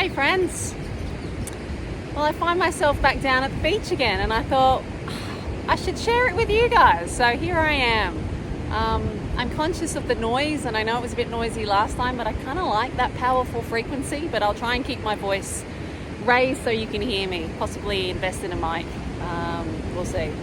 Hey friends. Well, I find myself back down at the beach again, and I thought I should share it with you guys. So here I am. I'm conscious of the noise, and I know it was a bit noisy last time, but I kind of like that powerful frequency, but I'll try and keep my voice raised so you can hear me, possibly invest in a mic. We'll see.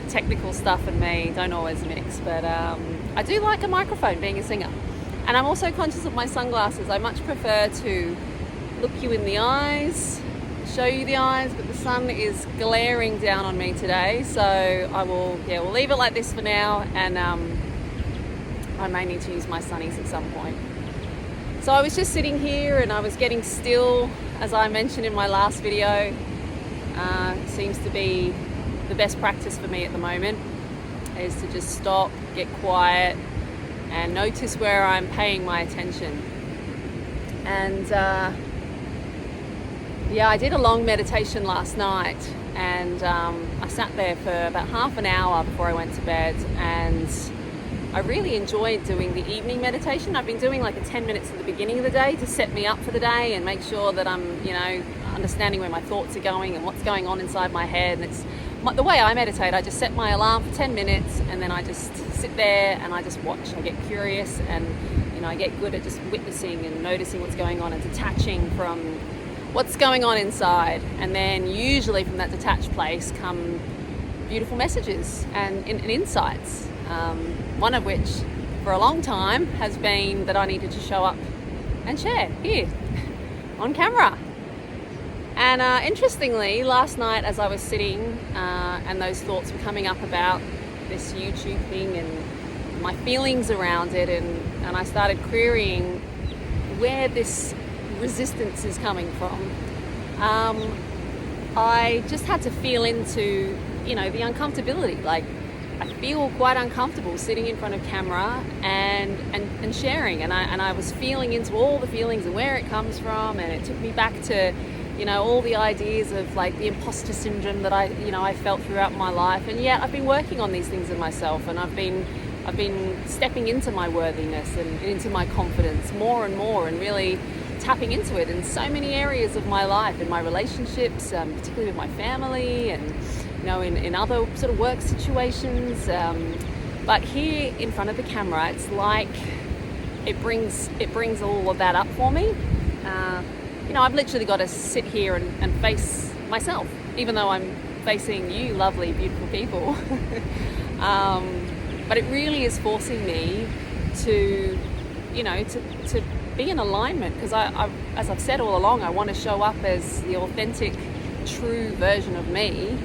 Technical stuff and me don't always mix, but I do like a microphone being a singer. And I'm also conscious of my sunglasses. I much prefer to look you in the eyes, show you the eyes, but the sun is glaring down on me today, so we'll leave it like this for now, and I may need to use my sunnies at some point. So I was just sitting here and I was getting still, as I mentioned in my last video. Seems to be the best practice for me at the moment, is to just stop, get quiet, and notice where I'm paying my attention. And I did a long meditation last night, and I sat there for about half an hour before I went to bed, and I really enjoyed doing the evening meditation. I've been doing like a 10 minutes at the beginning of the day to set me up for the day and make sure that I'm, understanding where my thoughts are going and what's going on inside my head. And it's the way I meditate. I just set my alarm for 10 minutes, and then I just sit there and I just watch. I get curious, and I get good at just witnessing and noticing what's going on and detaching from what's going on inside. And then usually from that detached place come beautiful messages and insights. One of which for a long time has been that I needed to show up and share here on camera. And interestingly, last night as I was sitting and those thoughts were coming up about this YouTube thing and my feelings around it, and I started querying where this resistance is coming from, I just had to feel into, the uncomfortability. Like, I feel quite uncomfortable sitting in front of camera and sharing, and I was feeling into all the feelings and where it comes from, and it took me back to all the ideas of like the imposter syndrome that I felt throughout my life. And yet I've been working on these things in myself, and I've been stepping into my worthiness and into my confidence more and more, and really tapping into it in so many areas of my life, in my relationships, particularly with my family, and in other sort of work situations. But here in front of the camera, it's like it brings all of that up for me. I've literally got to sit here and face myself, even though I'm facing you lovely, beautiful people. But it really is forcing me to be in alignment, because I, as I've said all along, I want to show up as the authentic, true version of me.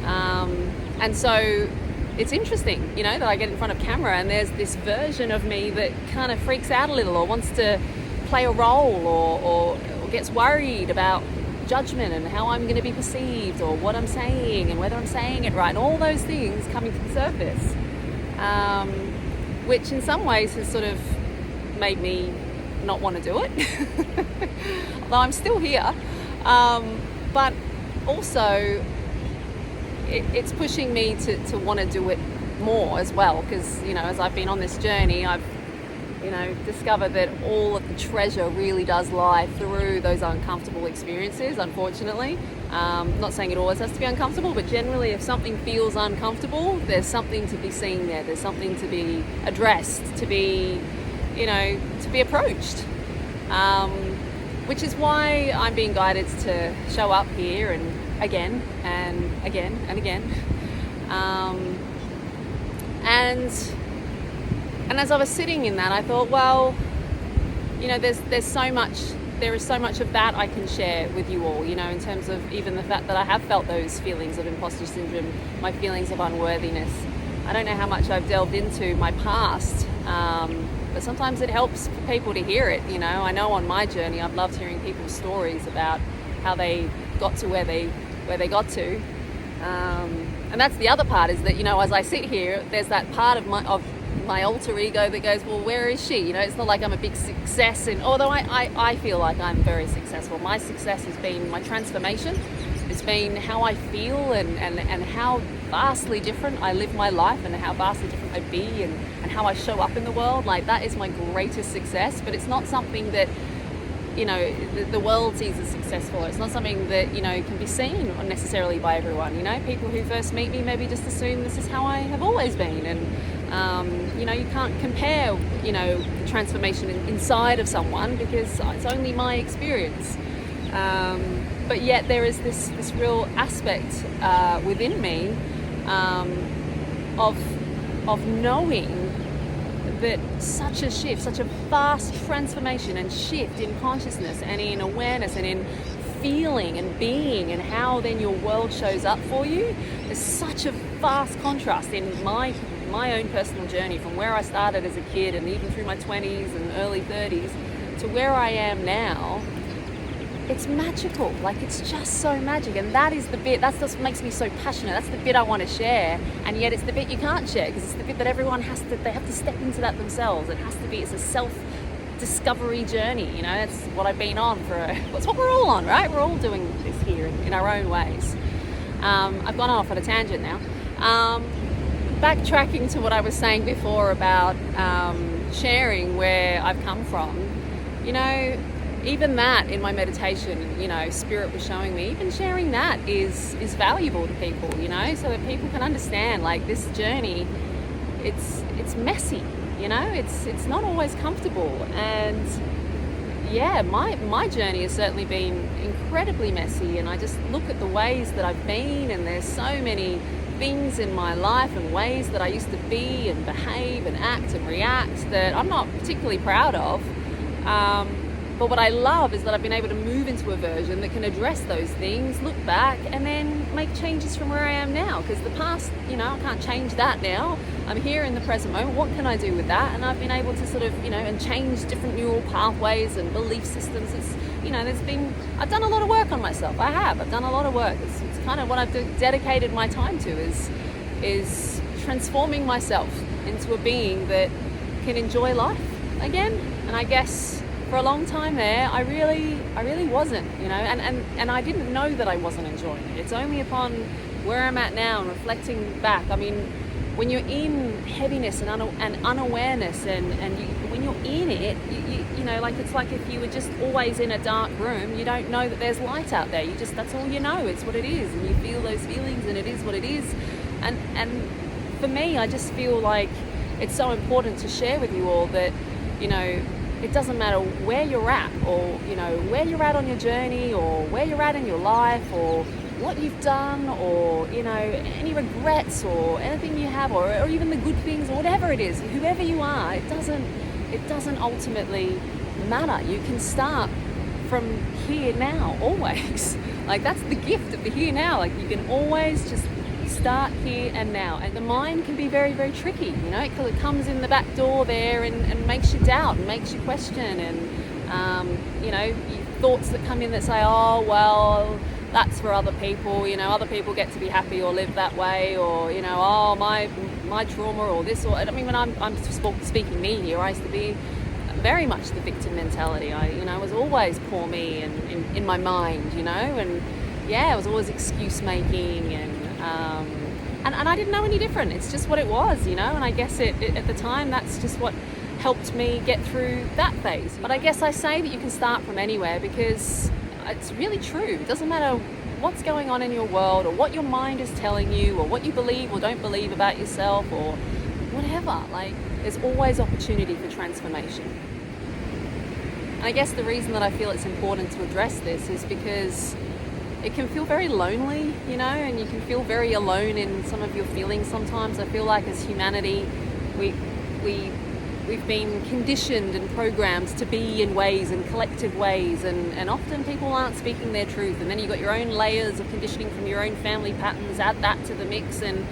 And so it's interesting, that I get in front of camera and there's this version of me that kind of freaks out a little, or wants to play a role, or gets worried about judgment and how I'm going to be perceived, or what I'm saying and whether I'm saying it right, and all those things coming to the surface, which in some ways has sort of made me not want to do it, although I'm still here, but also it's pushing me to want to do it more as well, because as I've been on this journey, I've discovered that all of the treasure really does lie through those uncomfortable experiences, unfortunately. Not saying it always has to be uncomfortable, but generally if something feels uncomfortable, there's something to be seen there, there's something to be addressed, to be approached, which is why I'm being guided to show up here and again and again and again. And as I was sitting in that, I thought, well, there is so much of that I can share with you all, in terms of even the fact that I have felt those feelings of imposter syndrome, my feelings of unworthiness. I don't know how much I've delved into my past, but sometimes it helps for people to hear it. I know on my journey, I've loved hearing people's stories about how they got to where they got to. And that's the other part, is that, as I sit here, there's that part of my alter ego that goes, well, where is she? It's not like I'm a big success, and although I feel like I'm very successful, my success has been my transformation. It's been how I feel and how vastly different I live my life, and how vastly different I be, and how I show up in the world. Like, that is my greatest success, but it's not something that you know, the world sees as successful. It's not something that, you know, can be seen necessarily by everyone. You know, people who first meet me maybe just assume this is how I have always been, and you know, you can't compare, you know, the transformation inside of someone because it's only my experience. But yet there is this real aspect within me of knowing that such a shift, such a vast transformation and shift in consciousness and in awareness and in feeling and being and how then your world shows up for you, there's such a vast contrast in my own personal journey from where I started as a kid and even through my 20s and early 30s to where I am now. It's magical, like it's just so magic, and that is the bit, that's what makes me so passionate. That's the bit I want to share, and yet it's the bit you can't share because it's the bit that everyone they have to step into that themselves. It has to be, it's a self-discovery journey, you know, that's what I've been on that's what we're all on, right? We're all doing this here in our own ways. I've gone off on a tangent now. Backtracking to what I was saying before about sharing where I've come from, you know, even that in my meditation, you know, Spirit was showing me, even sharing that is valuable to people, you know, so that people can understand, like, this journey, it's messy, you know, it's not always comfortable. And yeah, my journey has certainly been incredibly messy, and I just look at the ways that I've been, and there's so many things in my life and ways that I used to be and behave and act and react that I'm not particularly proud of. But what I love is that I've been able to move into a version that can address those things, look back, and then make changes from where I am now. Because the past, you know, I can't change that now. I'm here in the present moment. What can I do with that? And I've been able to sort of, you know, and change different neural pathways and belief systems. It's, you know, I've done a lot of work on myself. I've done a lot of work. It's kind of what I've dedicated my time to is transforming myself into a being that can enjoy life again. And I guess for a long time there, I really wasn't, you know, and I didn't know that I wasn't enjoying it. It's only upon where I'm at now and reflecting back. I mean, when you're in heaviness and unawareness and when you're in it, you know, like it's like if you were just always in a dark room, you don't know that there's light out there. That's all you know. It's what it is, and you feel those feelings, and it is what it is. And for me, I just feel like it's so important to share with you all that, you know, it doesn't matter where you're at, or, you know, where you're at on your journey, or where you're at in your life, or what you've done, or, you know, any regrets or anything you have, or even the good things, or whatever it is, whoever you are, it doesn't ultimately matter. You can start from here now, always. Like, that's the gift of the here now. Like, you can always just start here and now. And the mind can be very, very tricky, you know, because it comes in the back door there and makes you doubt and makes you question, and you know, thoughts that come in that say, oh well, that's for other people, you know, other people get to be happy or live that way, or, you know, oh, my trauma, or this, or, I mean, when I'm speaking me here, I used to be very much the victim mentality. I was always poor me, and in my mind, you know, and yeah, it was always excuse making, and I didn't know any different. It's just what it was, you know, and I guess it at the time, that's just what helped me get through that phase. But I guess I say that you can start from anywhere, because it's really true. It doesn't matter what's going on in your world, or what your mind is telling you, or what you believe or don't believe about yourself, or whatever. Like, there's always opportunity for transformation. And I guess the reason that I feel it's important to address this is because it can feel very lonely, you know, and you can feel very alone in some of your feelings sometimes. I feel like as humanity, we've been conditioned and programmed to be in ways, in collective ways, and often people aren't speaking their truth. And then you've got your own layers of conditioning from your own family patterns, add that to the mix, and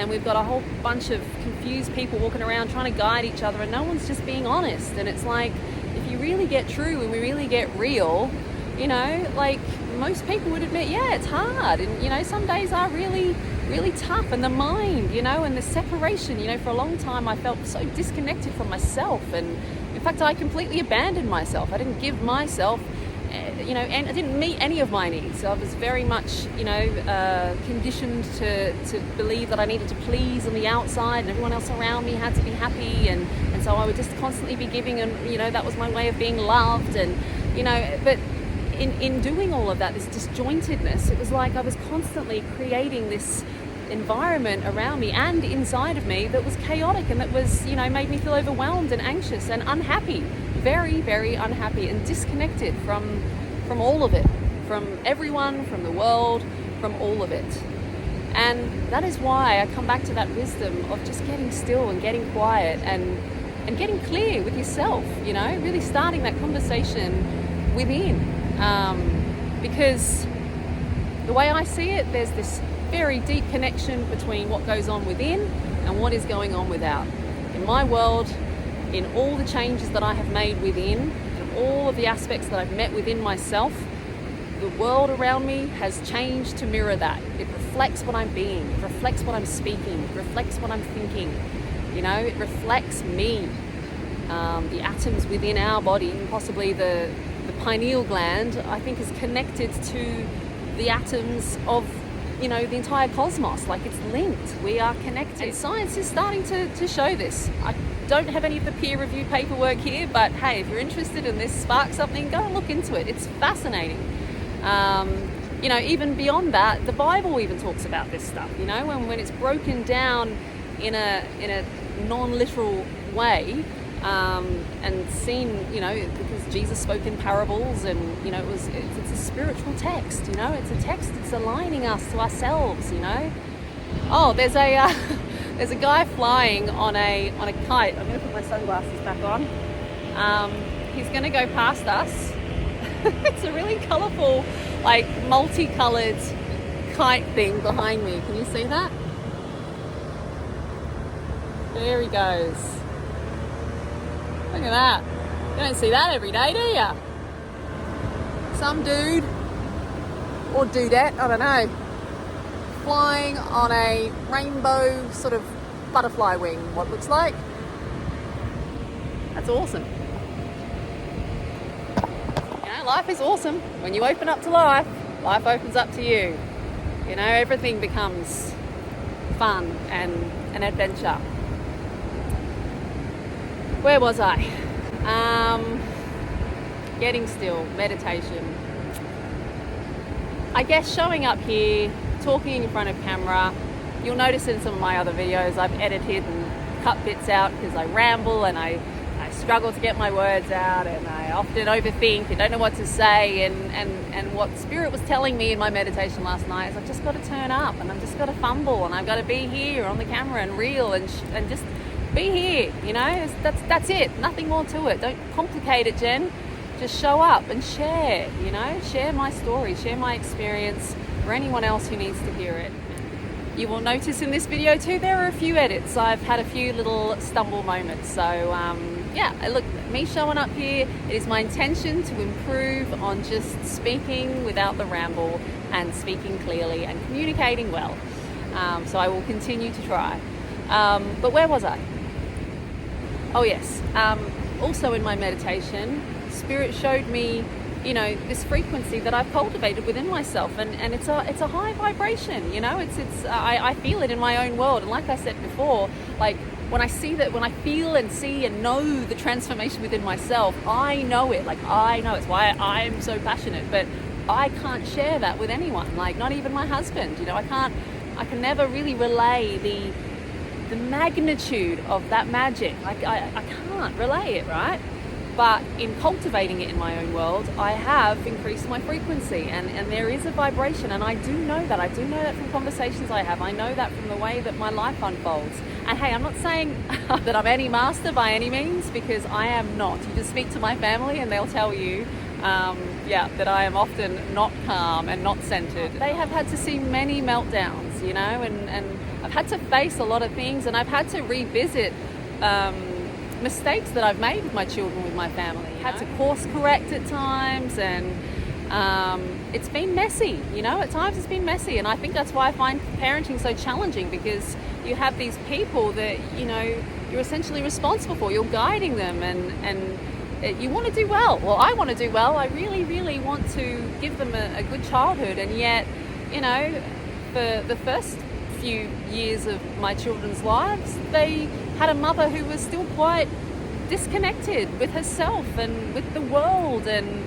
we've got a whole bunch of confused people walking around trying to guide each other, and no one's just being honest. And it's like, if you really get true and we really get real, you know, like, most people would admit, yeah, it's hard, and, you know, some days are really, really tough, and the mind, you know, and the separation, you know, for a long time I felt so disconnected from myself, and in fact I completely abandoned myself. I didn't give myself, you know, and I didn't meet any of my needs. So I was very much, you know, conditioned to believe that I needed to please on the outside, and everyone else around me had to be happy, and so I would just constantly be giving, and, you know, that was my way of being loved. And But in doing all of that, this disjointedness, it was like I was constantly creating this environment around me and inside of me that was chaotic and that was, made me feel overwhelmed and anxious and unhappy, very, very unhappy and disconnected from all of it, from everyone, from the world, from all of it. And that is why I come back to that wisdom of just getting still and getting quiet and getting clear with yourself, really starting that conversation within. Because the way I see it, there's this very deep connection between what goes on within and what is going on without. In my world, in all the changes that I have made within, and all of the aspects that I've met within myself, the world around me has changed to mirror that. It reflects what I'm being, it reflects what I'm speaking, it reflects what I'm thinking, it reflects me. The atoms within our body, possibly the pineal gland, I think is connected to the atoms of the entire cosmos. Like, it's linked. We are connected. And science is starting to show this. I don't have any of the peer review paperwork here, but hey, if you're interested and this sparks something, go and look into it. It's fascinating. Even beyond that, the Bible even talks about this stuff, when it's broken down in a non-literal way, and seen, because Jesus spoke in parables, and it's a spiritual text, it's a text that's aligning us to ourselves, Oh, there's a there's a guy flying on a kite. I'm going to put my sunglasses back on. He's going to go past us. It's a really colourful, like multicoloured kite thing behind me. Can you see that? There he goes. Look at that. You don't see that every day, do you? Some dude, or dudette, I don't know, flying on a rainbow sort of butterfly wing, what looks like. That's awesome. Life is awesome. When you open up to life, life opens up to you. Everything becomes fun and an adventure. Where was I? Getting still, meditation. I guess showing up here, talking in front of camera. You'll notice in some of my other videos I've edited and cut bits out because I ramble and I struggle to get my words out, and I often overthink and don't know what to say, and what Spirit was telling me in my meditation last night is I've just got to turn up and I've just got to fumble and I've got to be here on the camera and reel and just be here, that's it, nothing more to it. Don't complicate it, Jen. Just show up and share, share my story, share my experience for anyone else who needs to hear it. You will notice in this video too, there are a few edits. I've had a few little stumble moments. So look, me showing up here, it is my intention to improve on just speaking without the ramble and speaking clearly and communicating well. So I will continue to try. But where was I? Oh yes, also in my meditation, Spirit showed me this frequency that I've cultivated within myself, and it's a high vibration, I feel it in my own world. And like I said before, like when I feel and see and know the transformation within myself, I know it. Like, I know it's why I'm so passionate, but I can't share that with anyone, like not even my husband. I can never really relay the magnitude of that magic. I can't relay it, right? But in cultivating it in my own world, I have increased my frequency, and there is a vibration, and I do know that. I do know that from conversations I have. I know that from the way that my life unfolds. And hey, I'm not saying that I'm any master by any means, because I am not. You just speak to my family and they'll tell you that I am often not calm and not centered. They have had to see many meltdowns, and I've had to face a lot of things, and I've had to revisit mistakes that I've made with my children, with my family. I had to course correct at times, and it's been messy, at times it's been messy. And I think that's why I find parenting so challenging, because you have these people that, you're essentially responsible for. You're guiding them, and you want to do well. Well, I want to do well. I really, really want to give them a good childhood. And yet, for the first few years of my children's lives, they had a mother who was still quite disconnected with herself and with the world, and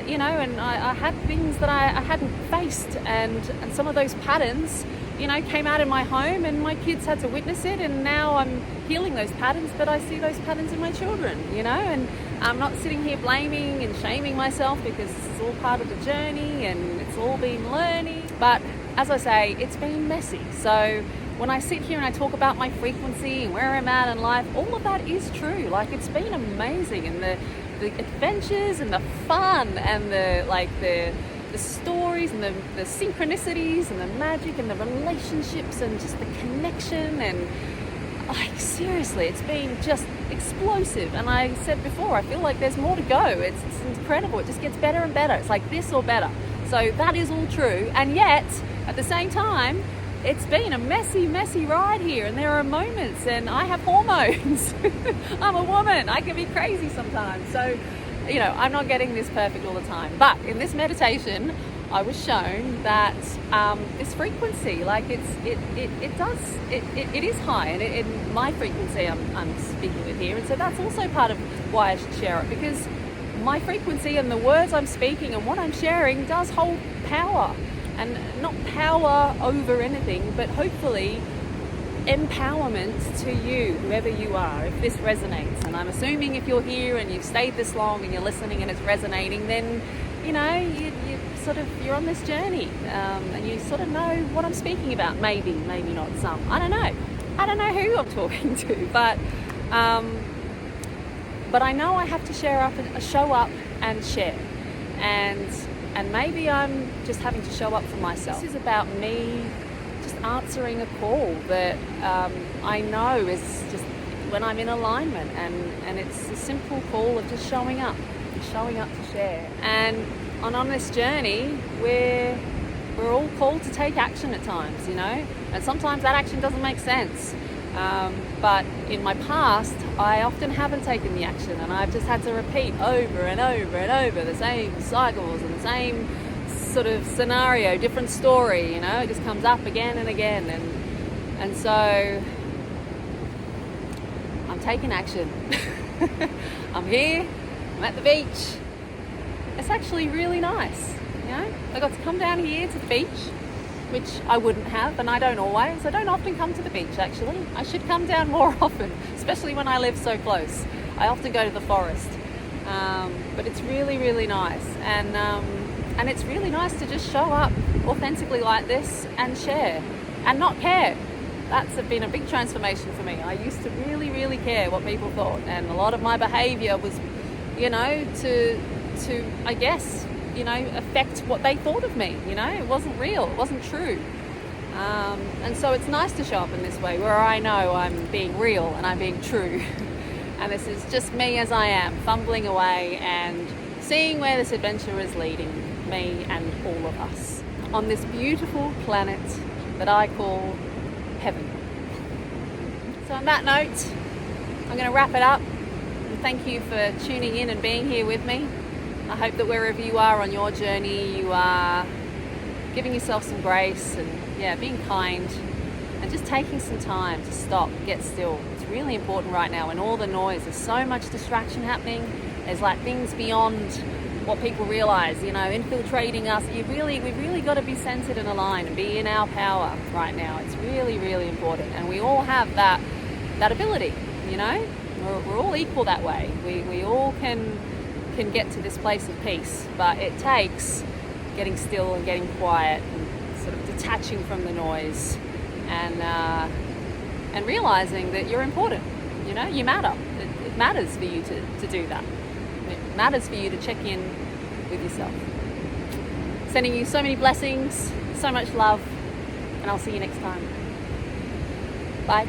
you know, and I had things that I hadn't faced, and some of those patterns, you know, came out in my home, and my kids had to witness it, and now I'm healing those patterns, but I see those patterns in my children, you know, and I'm not sitting here blaming and shaming myself, because this is all part of the journey and it's all been learning. But as I say, it's been messy. So when I sit here and I talk about my frequency and where I'm at in life, all of that is true. Like, it's been amazing, and the adventures and the fun and the stories and the synchronicities and the magic and the relationships and just the connection, and like, seriously, it's been just explosive. And I said before, I feel like there's more to go. It's incredible. It just gets better and better. It's like this or better. So that is all true. And yet, at the same time, it's been a messy, messy ride here, and there are moments, and I have hormones. I'm a woman. I can be crazy sometimes. So, you know, I'm not getting this perfect all the time. But in this meditation, I was shown that this frequency, like it is high, and my frequency I'm speaking with here, and so that's also part of why I should share it, because my frequency and the words I'm speaking and what I'm sharing does hold power. And not power over anything, but hopefully empowerment to you, whoever you are, if this resonates. And I'm assuming if you're here and you've stayed this long and you're listening and it's resonating, then, you know, you're on this journey, and you sort of know what I'm speaking about. Maybe not some. I don't know who I'm talking to, but I know I have to show up and share. And maybe I'm just having to show up for myself. This is about me just answering a call that I know is just when I'm in alignment, and it's a simple call of just showing up to share. And on this journey, we're all called to take action at times, you know, and sometimes that action doesn't make sense. But in my past, I often haven't taken the action, and I've just had to repeat over and over and over the same cycles and the same sort of scenario, different story, you know, it just comes up again and again. And so I'm taking action. I'm here, I'm at the beach. It's actually really nice, you know. I got to come down here to the beach, which I wouldn't have, and I don't often come to the beach, actually. I should come down more often, especially when I live so close. I often go to the forest, but it's really, really nice, and it's really nice to just show up authentically like this and share and not care. That's been a big transformation for me. I used to really, really care what people thought, and a lot of my behaviour was, you know, to I guess, you know, affect what they thought of me. You know, it wasn't real, it wasn't true. And so it's nice to show up in this way, where I know I'm being real and I'm being true. And this is just me as I am, fumbling away and seeing where this adventure is leading me and all of us on this beautiful planet that I call heaven. So on that note, I'm going to wrap it up. And thank you for tuning in and being here with me. I hope that wherever you are on your journey, you are giving yourself some grace and, yeah, being kind and just taking some time to stop, get still. It's really important right now in all the noise. There's so much distraction happening. There's like things beyond what people realize, you know, infiltrating us. We've really got to be centered and aligned and be in our power right now. It's really, really important. And we all have that ability, you know. We're all equal that way. We all can get to this place of peace, but it takes getting still and getting quiet and sort of detaching from the noise and realizing that you're important. You know, you matter. It matters for you to do that. It matters for you to check in with yourself. Sending you so many blessings, so much love, and I'll see you next time. Bye.